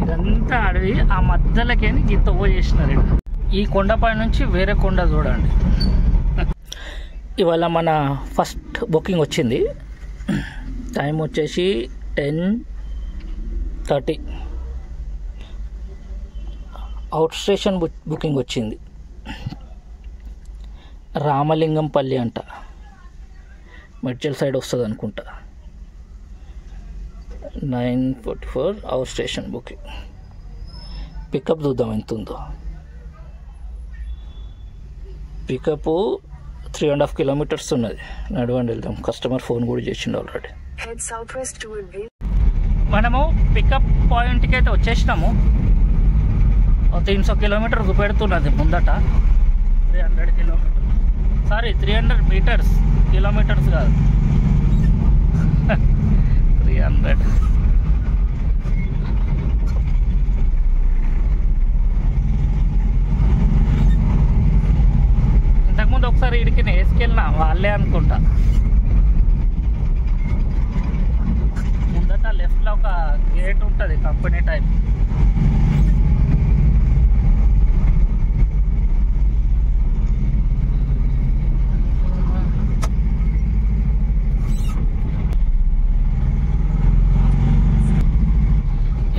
ఇదంతా అడవి, ఆ మధ్యలోకేని గీత చేసినారు. ఈ కొండపై నుంచి వేరే కొండ చూడండి. ఇవాళ మన ఫస్ట్ బుకింగ్ వచ్చింది. టైం వచ్చేసి 10:30. అవుట్ స్టేషన్ బుకింగ్ వచ్చింది. రామలింగంపల్లి అంట, మెడ్చల్ సైడ్ వస్తుంది అనుకుంటా. 9:44 అవుట్ స్టేషన్ బుకింగ్. పికప్ చూద్దాం ఎంత ఉందో. పికప్ 3.5 kilometers ఉన్నది. నడవండి వెళ్దాం. కస్టమర్ ఫోన్ కూడా చేసిండు ఆల్రెడీ. మనము పికప్ పాయింట్కి అయితే వచ్చేసినాము. 300 kilometers చూపెడుతున్నది ముందట. 300 kilometers, సారీ 300 meters, కిలోమీటర్స్ కాదు. 300. ఇంతకుముందు ఒకసారి ఇడికి వేసుకెళ్ళినా, వాళ్ళే అనుకుంటా. ముందట లెఫ్ట్లో ఒక గేట్ ఉంటుంది, కంపెనీ టైప్.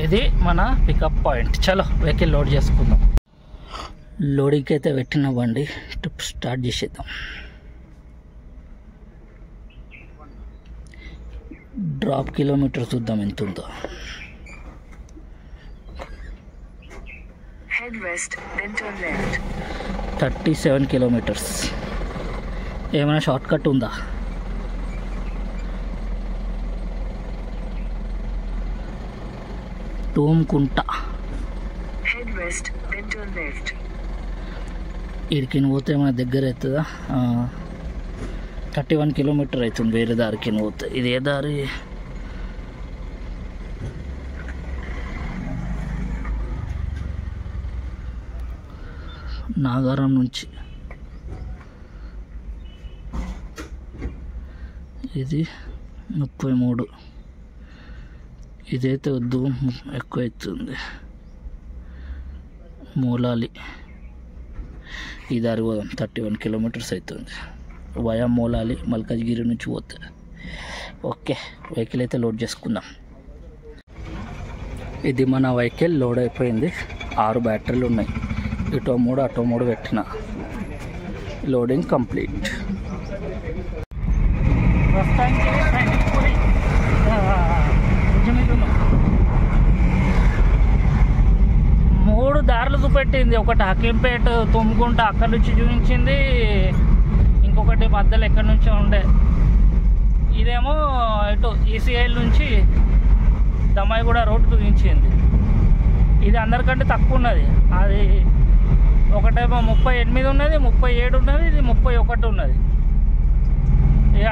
ఇది మన పికప్ పాయింట్. చలో వెహికల్ లోడ్ చేసుకుందాం. లోడింగ్కి అయితే పెట్టిన బండి, ట్రిప్ స్టార్ట్ చేసేద్దాం. డ్రాప్ కిలోమీటర్ చూద్దాం ఎంత ఉందో. 37 kilometers. ఏమైనా షార్ట్ కట్ ఉందా? టూమ్కుంట ఇడికి పోతే మన దగ్గర అవుతుందా? 31 kilometers అవుతుంది వేరే దారికి పోతే. ఇది ఏ దారి? నాగారం నుంచి. ఇది 33. ఇదైతే వద్దు, ఎక్కువ అవుతుంది. మూలాలి ఈ దారి పోదాం. 31 kilometers అవుతుంది వయా మూలాలి, మల్కాజ్గిరి నుంచి పోతే. ఓకే, వెహికల్ అయితే లోడ్ చేసుకుందాం. ఇది మన వెహికల్ లోడ్ అయిపోయింది. 6 బ్యాటరీలు ఉన్నాయి. ఇటో 3 అటో 3 పెట్టిన. Loading complete. మూడు దారులు చూపెట్టింది. ఒకటి హకీంపేట, తుమ్ముకుంట అక్కడి నుంచి చూపించింది. ఇంకొకటి మధ్యలో ఎక్కడి నుంచో ఉండే. ఇదేమో ఇటు ఈసీఐల్ నుంచి దమ్మాయిగూడ రోడ్ చూపించింది. ఇది అందరికంటే తక్కువ ఉన్నది. అది ఒకటేమో 38 ఉన్నది, 37 ఉన్నది, ఇది 31 ఉన్నది.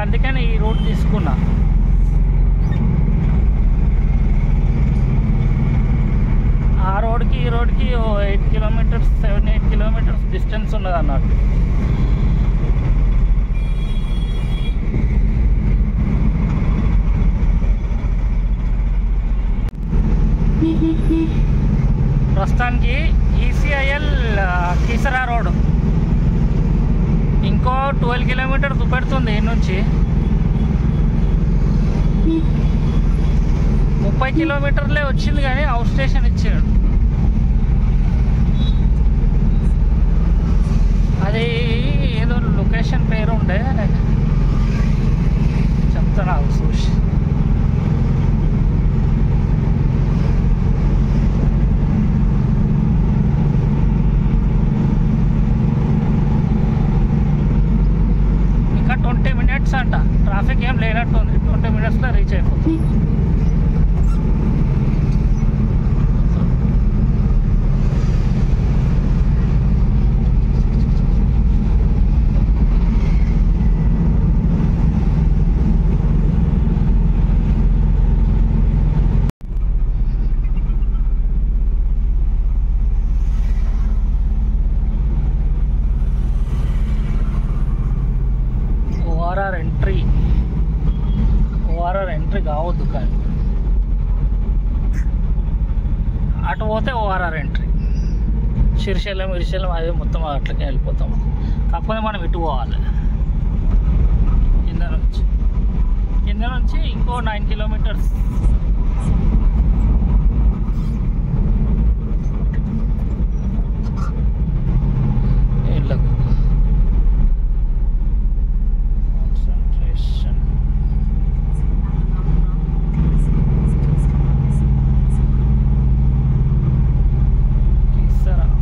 అందుకని ఈ రోడ్ తీసుకున్నా. ఆ రోడ్కి ఈ రోడ్కి 8 kilometers, 7-8 kilometers డిస్టెన్స్ ఉన్నది అన్నట్టు. ప్రస్తుతానికి ఈసీఐఎల్ కీసరా రోడ్ ఇంకో 12 kilometers చూపెడుతుంది. ఈ నుంచి 30 kilometers వచ్చింది, కానీ అవుట్ స్టేషన్ ఇచ్చాడు. అది ఏదో లొకేషన్ పేరు ఉండే, చెప్తాను చూసి. ఇంకా 20 minutes అంట. ట్రాఫిక్ ఏం లేనట్టుంది. 20 minutesలో రీచ్ అయిపోతుంది. ఓఆర్ఆర్ ఎంట్రీ కావద్దు కానీ అటు పోతే ఓఆర్ఆర్ ఎంట్రీ, శ్రీశైలం అవి మొత్తం అట్లకే వెళ్ళిపోతాం. కాకపోతే మనం ఇటు పోవాలి. కింద నుంచి ఇంకో 9 కిలోమీటర్స్.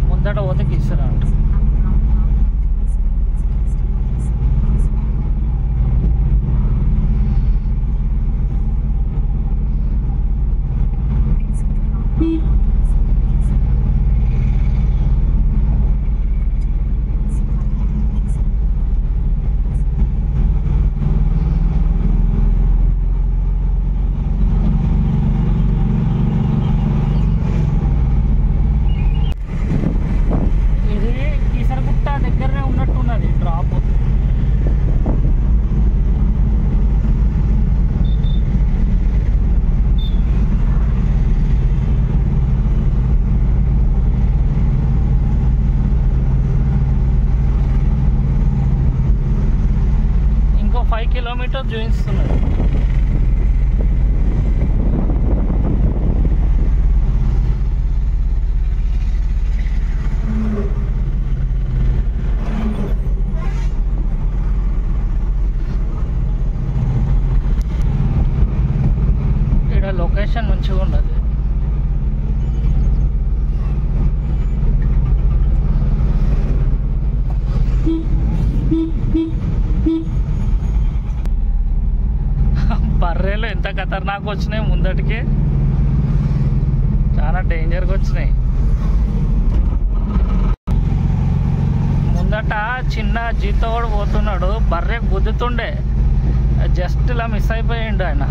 ముందట పోతే కిసరా అంట. దగ్గరనే ఉన్నట్టున్నది డ్రాప్. ఇంకో 5 కిలోమీటర్స్ చూపిస్తున్నది. లొకేషన్ మంచిగా ఉండదు. బర్రెలు ఎంత ఖతర్నాక్ వచ్చినాయి ముందటికి, చాలా డేంజర్గా వచ్చినాయి. ముందట చిన్న జీతో కూడా పోతున్నాడు, బర్రె గుద్దుతుండే, జస్ట్ ఇలా మిస్ అయిపోయిండు ఆయన.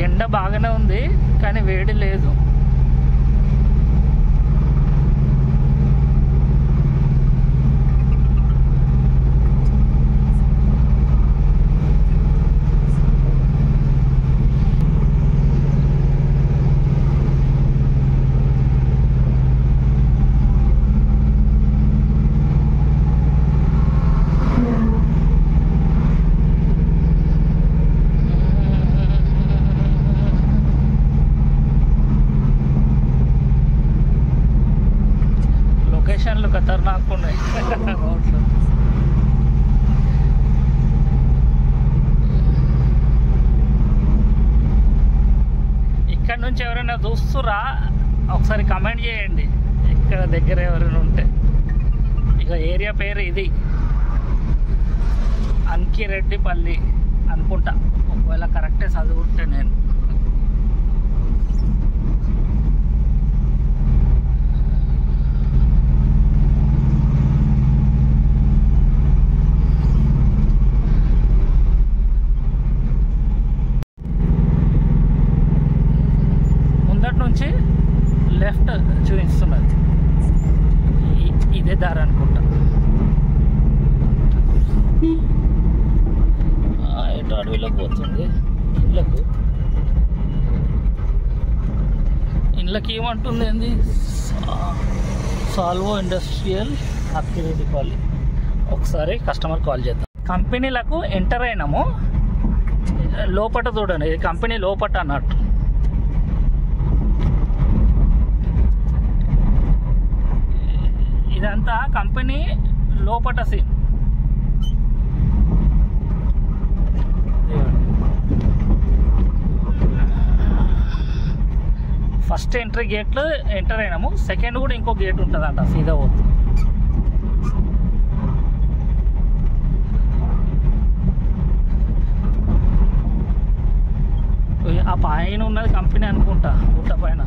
ఎండ బాగానే ఉంది కానీ వేడి లేదు. లొకేషన్లు ఖతర్నాక్ ఉన్నాయి రోడ్లు. ఇక్కడ నుంచి ఎవరైనా చూస్తురా ఒకసారి కమెంట్ చేయండి, ఇక్కడ దగ్గర ఎవరైనా ఉంటే. ఇక ఏరియా పేరు ఇది అంకిరెడ్డిపల్లి అనుకుంటా, ఒకవేళ కరెక్టే చదువుంటే నేను. నుంచి లెఫ్ట్ చూపిస్తున్నది, ఇదే దారి అనుకుంటా. ఎటు అడవిలోకి పోతుంది. ఇళ్ళకి ఏమంటుంది ఏంది, సాల్వో ఇండస్ట్రియల్ అక్కిరెడ్డిపల్లి. ఒకసారి కస్టమర్ కాల్ చేద్దాం. కంపెనీలకు ఎంటర్ అయినాము, లోపట చూడండి, ఇది కంపెనీ లోపట అన్నట్టు. ఇదంతా కంపెనీ లోపట సీన్. ఫస్ట్ ఎంట్రీ గేట్లు ఎంటర్ అయినాము, సెకండ్ కూడా ఇంకో గేట్ ఉంటుందంట, సీదా పోతుంది. ఆ పైన ఉన్నది కంపెనీ అనుకుంటా, గుట్ట పైన.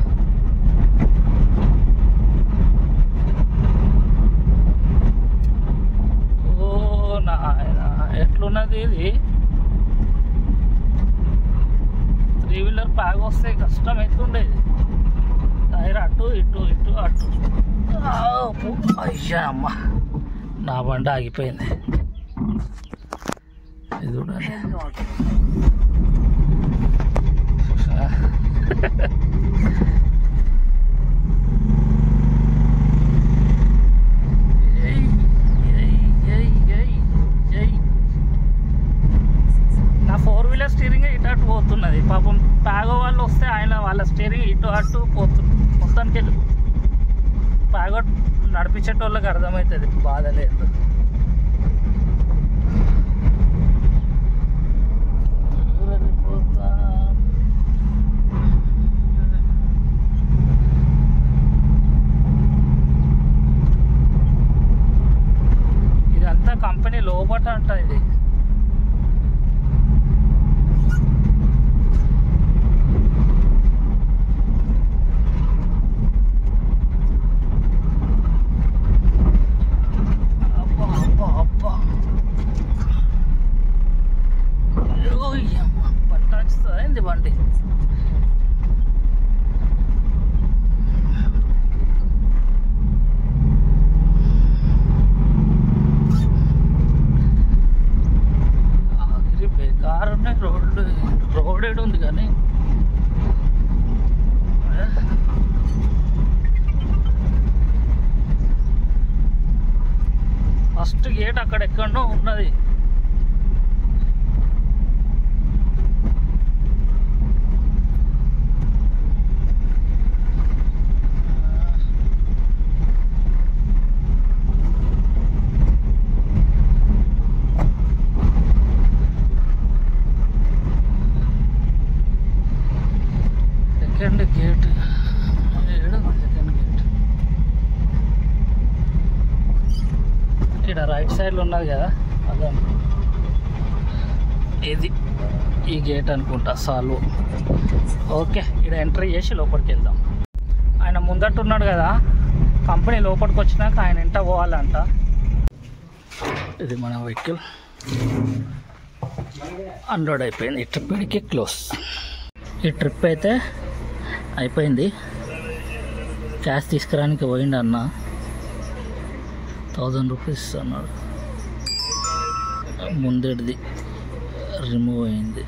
ఎట్లున్నది ఇది, 3 వీలర్ ప్యాగ్ వస్తే కష్టం అవుతుండేది. టైర్ అటు ఇటు ఇటు అటు. అయ్యా అమ్మ, నా బండి ఆగిపోయింది. ఇది చూడండి. నా 4 వీలర్ స్టీరింగ్ ఇటు అటు పోతున్నది. పాపం ప్యాగో వాళ్ళు వస్తే వాళ్ళ స్టీరింగ్ ఇటు అటు పోతుంది. మొత్తానికి వెళ్ళి ప్యాగో నడిపించేటోళ్ళకి అర్థమవుతుంది బాధ లేదు. ఇదంతా కంపెనీ లోపట అంట. ఇది పట్టాయింది బండి. బేకారు ఉన్నాయి. రోడ్ ఏడు ఉంది కానీ ఫస్ట్ గేట్ అక్కడ ఎక్కడో ఉన్నది. సెకండ్ గేట్ సెకండ్ గేట్ ఇక్కడ రైట్ సైడ్లో ఉన్నది కదా, అదే ఇది ఈ గేట్ అనుకుంటా. సాల్వ్. ఓకే, ఇక్కడ ఎంట్రీ చేసి లోపలికి వెళ్దాం. ఆయన ముందట ఉన్నాడు కదా, కంపెనీ లోపలికి వచ్చినాక ఆయన ఇంట పోవాలంట. ఇది మన వెహికల్ అన్లోడ్ అయిపోయింది. ఈ ట్రిప్ ఇడికి క్లోజ్. ఈ ట్రిప్ అయితే అయిపోయింది. క్యాష్ తీసుకురానికి పోయిండు అన్న. 1000 రూపీస్ అన్నాడు. ముందటిది రిమూవ్ అయింది.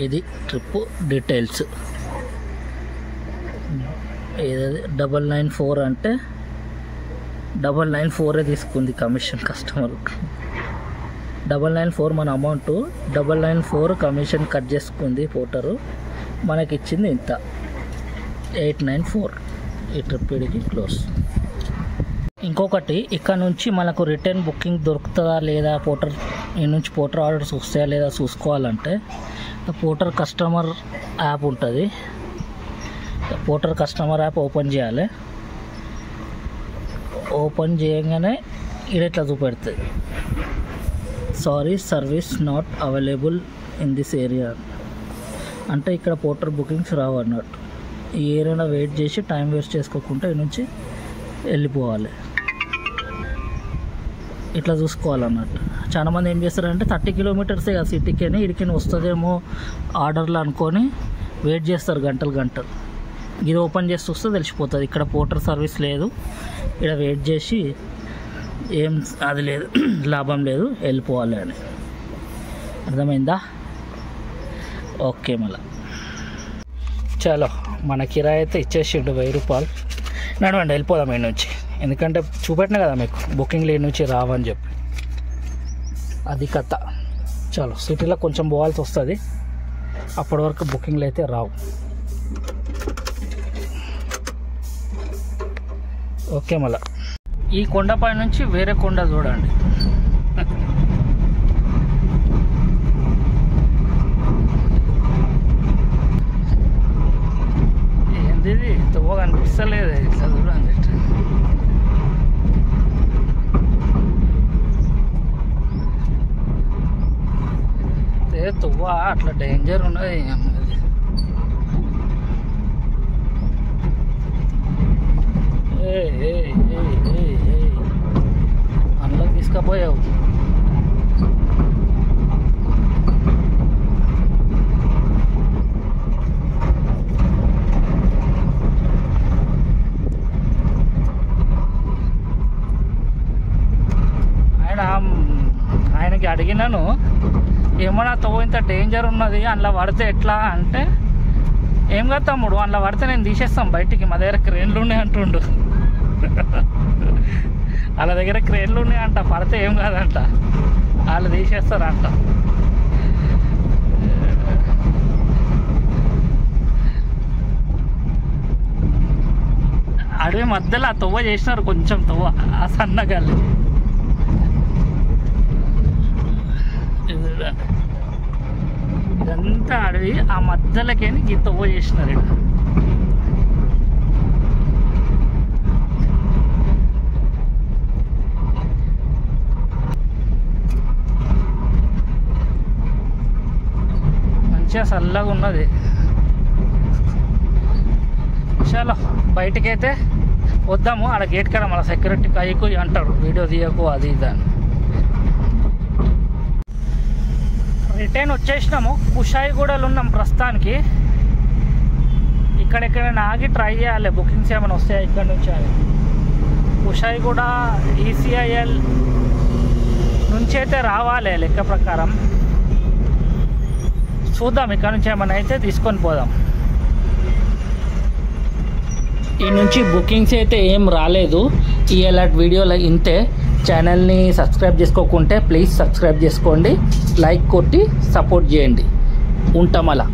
ఇది ట్రిప్ డీటెయిల్స్. ఏదది 994 అంటే 994 తీసుకుంది కమిషన్ కస్టమర్. 994 మన అమౌంట్, 994 కమిషన్ కట్ చేసుకుంది పోటరు. మనకి ఇచ్చింది ఇంత 894. ఈ ట్రిప్ ఇడికి క్లోజ్. ఇంకొకటి, ఇక్కడ నుంచి మనకు రిటర్న్ బుకింగ్ దొరుకుతుందా లేదా, పోటర్ ఈ నుంచి పోటర్ ఆర్డర్స్ వస్తాయా లేదా చూసుకోవాలంటే పోటర్ కస్టమర్ యాప్ ఉంటుంది. పోటర్ కస్టమర్ యాప్ ఓపెన్ చేయాలి. ఓపెన్ చేయగానే ఇది ఇట్లా చూపెడుతుంది, sorry service not available in this area. అంటే ఇక్కడ పోటర్ బుకింగ్స్ రావు అన్నట్టు. ఈ ఏరియాలో వెయిట్ చేసి టైం వేస్ట్ చేసుకోకుండా ఈ నుంచి వెళ్ళిపోవాలి. ఇట్లా చూసుకోవాలన్నట్టు. చాలామంది ఏం చేస్తారంటే 30 కిలోమీటర్సే కదా సిటీకి అని ఇడికి వస్తుందేమో ఆర్డర్లు అనుకొని వెయిట్ చేస్తారు గంటలు గంటలు. ఇది ఓపెన్ చేసి చూస్తే తెలిసిపోతుంది ఇక్కడ పోటర్ సర్వీస్ లేదు, ఇక్కడ వెయిట్ చేసి ఏం అది లేదు, లాభం లేదు, వెళ్ళిపోవాలి అని. అర్థమైందా? ఓకే, మళ్ళా చలో మన కిరాయి అయితే ఇచ్చేసిండు 1000 రూపాయలు. నడవండి వెళ్ళిపోదాం ఈ నుంచి. ఎందుకంటే చూపెట్టినా కదా మీకు బుకింగ్లు ఈ నుంచి రావని చెప్పి. అది కథ. చలో సిటీలో కొంచెం పోవాల్సి వస్తుంది, అప్పటి వరకు బుకింగ్లు అయితే రావు. ఓకే, మళ్ళా ఈ కొండపై నుంచి వేరే కొండ చూడండి. ఏంది తువ్వ కనిపిస్తలేదు, ఇట్లా చూడండి. తువ్వ అట్లా డేంజర్ ఉన్నది. అందులో తీసుకుపోయావు. అడిగినాను, ఏమన్నా తవ్వ ఇంత డేంజర్ ఉన్నది అందులో పడితే ఎట్లా అంటే, ఏం కాదు తమ్ముడు అందులో పడితే నేను తీసేస్తాం బయటికి, మా దగ్గర క్రేన్లు ఉన్నాయి అంటుండు. వాళ్ళ దగ్గర క్రేన్లు ఉన్నాయంట, పడితే ఏం కాదంట, వాళ్ళు తీసేస్తారంట. అడవి మధ్యలో ఆ తవ్వ చేసినారు, కొంచెం తవ్వ ఆ సన్నగాలి. ఇదంతా అడవి, ఆ మధ్యలోకేని ఈ తవ్వ చేసినారు. ఇక్కడ మంచిగా చల్లగా ఉన్నది. చలో బయటకైతే వద్దాము. ఆడ గేట్ కాడ మన సెక్యూరిటీ కయ్యకు అంటాడు, వీడియో తీయకు అది ఇది అని. రిటర్న్ వచ్చేసినాము. కుషాయిగూడలో ఉన్నాం ప్రస్తుతానికి. ఇక్కడెక్కడైనా ఆగి ట్రై చేయాలి, బుకింగ్స్ ఏమైనా వస్తాయి ఇక్కడ నుంచి అని. కుషాయిగూడ ఈసీఐఎల్ నుంచి అయితే రావాలి లెక్క ప్రకారం. చూద్దాం, ఇక్కడ నుంచి ఏమైనా అయితే తీసుకొని పోదాం. ఈ నుంచి బుకింగ్స్ అయితే ఏం రాలేదు. ఈ అలాంటి వీడియోలో ఇంతే. ఛానల్ని సబ్స్క్రైబ్ చేసుకోకుంటే ప్లీజ్ సబ్స్క్రైబ్ చేసుకోండి, లైక్ కొట్టి సపోర్ట్ చేయండి. ఉంటాం అలా.